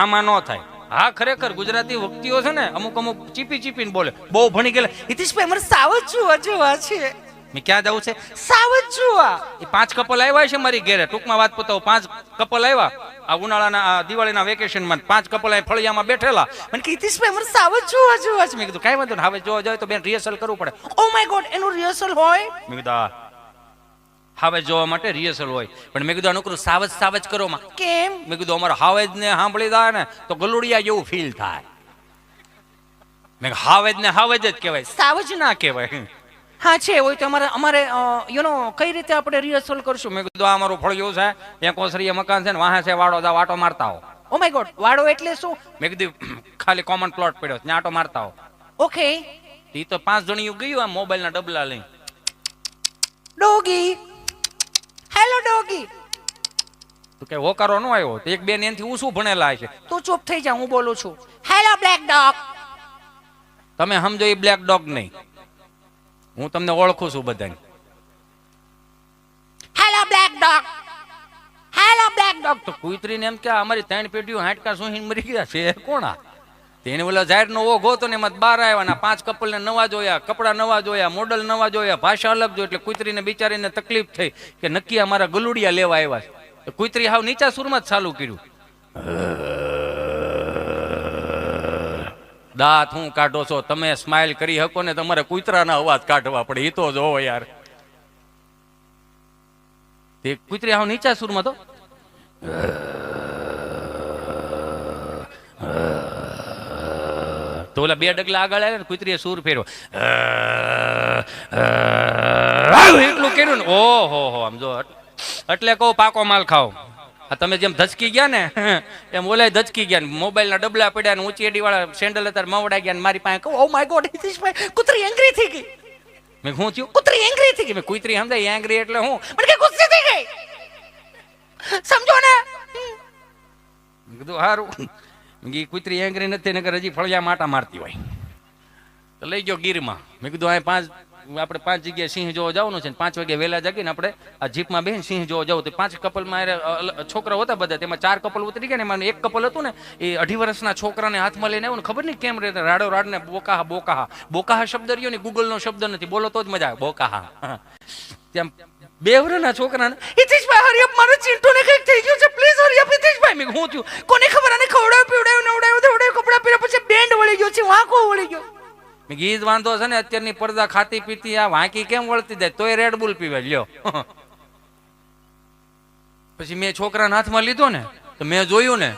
આમાં ન થાય. હા ખરેખર ગુજરાતી વક્તિઓ છે ને અમુક અમુક ચીપી ચીપીને બોલે, બહુ ભણી ગયેલા. હિતેશભાઈ અમારે સાવજ જોવા છે. મેં ક્યાં જવું છે? સાવજ જોવા. એ 5 કપલ આવ્યા છે મારી ઘેરે. ટૂંકમાં વાત પતાવો, 5 કપલ આવ્યા આ ઉનાળાના દિવાળીના વેકેશનમાં. 5 કપલ અહીં ફળિયામાં બેઠેલા. મને કે હિતેશભાઈ અમારે સાવજ જોવા છે. મેં કીધું કાંઈ વાંધો ને, હવે જોવા જાય તો બેન રિહર્સલ કરવું પડે. ઓ માય ગોડ, એનું રિહર્સલ હોય? મેં કીધું હાવેજ જોવા માટે રિહર્સલ હોય. પણ મેં કીધું અનુકૂળ સાવજ કરો માં. કેમ? મેં કીધું અમારે હાવેજ ને સાંભળી જાય ને તો ગલુડિયા જેવું ફીલ થાય. મેં હાવેજ ને હાવેજ જ કહેવાય, સાવજ ના કહેવાય. હા છે હોય તો અમારે કઈ રીતે આપણે રિહર્સલ કરશું? મેં કીધું આ અમારું ફળિયું છે, એક ઓસરીય મકાન છે ને વાહે છે વાડો, જા વાટો મારતા હો. ઓ માય ગોડ, વાડો એટલે શું? મેં કીધું ખાલી કોમન પ્લોટ પડ્યો ત્યાં આટો મારતા હો. ઓકે. એ તો 5 જણિયું ગયું આ મોબાઈલના ડબલા લઈ. Doggy, hello doggy. તું કે હોકારો ન આવ્યો તો એક બેન એનથી હું શું ભણેલા છે? તું ચૂપ થઈ જા, હું બોલું છું. Hello black dog. તમે સમજો એ બ્લેક ડોગ નહીં, હું તમને ઓળખું છું બધાને. Hello black dog, hello black dog. તો કુતરીને એમ કે અમારી 3 પેઢીઓ હાડકા સુહીને મરી ગયા છે કોણા? તેને ઓલા જાહેરનો ઓઘો હતો ને એમાં બહાર આવ્યા. 5 કપલને નવા જોયા, કપડાં નવા જોયા, મોડલ નવા જોયા, ભાષા અલગ જોઈ. એટલે કુતરીને બિચારીને તકલીફ થઈ કે નક્કી અમારા ગલુડિયા લેવા આવ્યા છે. કુતરી હાવ નીચા સુરમાં જ ચાલુ કર્યું. દાંત હું કાઢો છો તમે? સ્માઇલ કરી શકો ને તમારે કૂતરાના અવાજ કાઢવા પડે, એ તો જોવો યાર. તે કૂતરી હાવ નીચા સુરમાં તો ઓલા 2 ડગલા આગળ આવ્યા ને કૂતરીએ સૂર ફેરવો એટલું કર્યું ને. ઓહો હો, આમ જો એટલે કહું પાકો માલ ખાઓ. આ તમે જેમ ધચકી ગયા ને એમ ઓલા ધચકી ગયા. મોબાઈલના ડબલા પડ્યા ને ઊંચી એડી વાળા સેન્ડલ હતા મવડા ગયા. મારી પાસે કહું ઓ માય ગોડ હિતેશભાઈ કૂતરી એંગ્રી થઈ ગઈ. મેં હું થયું? કૂતરી એંગ્રી થઈ ગઈ. મેં કૂતરી સમજાય એંગ્રી એટલે હું? મને કે ગુસ્સે થઈ ગઈ, સમજો ને. મેં કીધું સારું. કૂતરી એંગ્રી નથી, નકર હજી ફળિયા માટા મારતી હોય. તો લઈ ગયો ગીરમાં. મેં કીધું આ આપણે 5 જગ્યાએ સિંહ જોવા જવાનું છે. 5 વાગે વહેલા જાગીને આપણે આ જીપમાં બેન સિંહ જોવા જવું. તો 5 કપલમાં છોકરા હતા બધા, તેમાં 4 કપલ ઉતરી ગયા ને એમાં એક કપલ હતું ને એ 2.5 વર્ષના છોકરાને હાથમાં લઈને આવ્યું ને ખબર નહીં કેમ રહેતા રાડો રાડને બોકાહા બોકાહા. બોકાહા શબ્દ રહ્યો ને ગૂગલનો શબ્દ નથી, બોલો તો જ મજા આવે. બોકાહા. ત્યાં 2 વર્ષના છોકરાને હિતેશભાઈ હરી અપ મારો ચિંટુને કંઈક થઈ ગયું છે, પ્લીઝ હરી અપ હિતેશભાઈ. મેં હું થયું? કોને ખબર? આને ખવડાવ્યું પીવડાવ્યું નવડાવ્યું ધોવડાવ્યું કપડાં પહેર્યા પછી બેન્ડ વળી ગયો છે, વાંકો વળી ગયો. મેં ગીત વાંધો છે ને અત્યારની પડદા ખાતી પીતી આ વાંકી કેમ વળતી જાય તોય રેડ બુલ પીવે લ્યો. પછી મેં છોકરાના હાથમાં લીધો ને તો મેં જોયું ને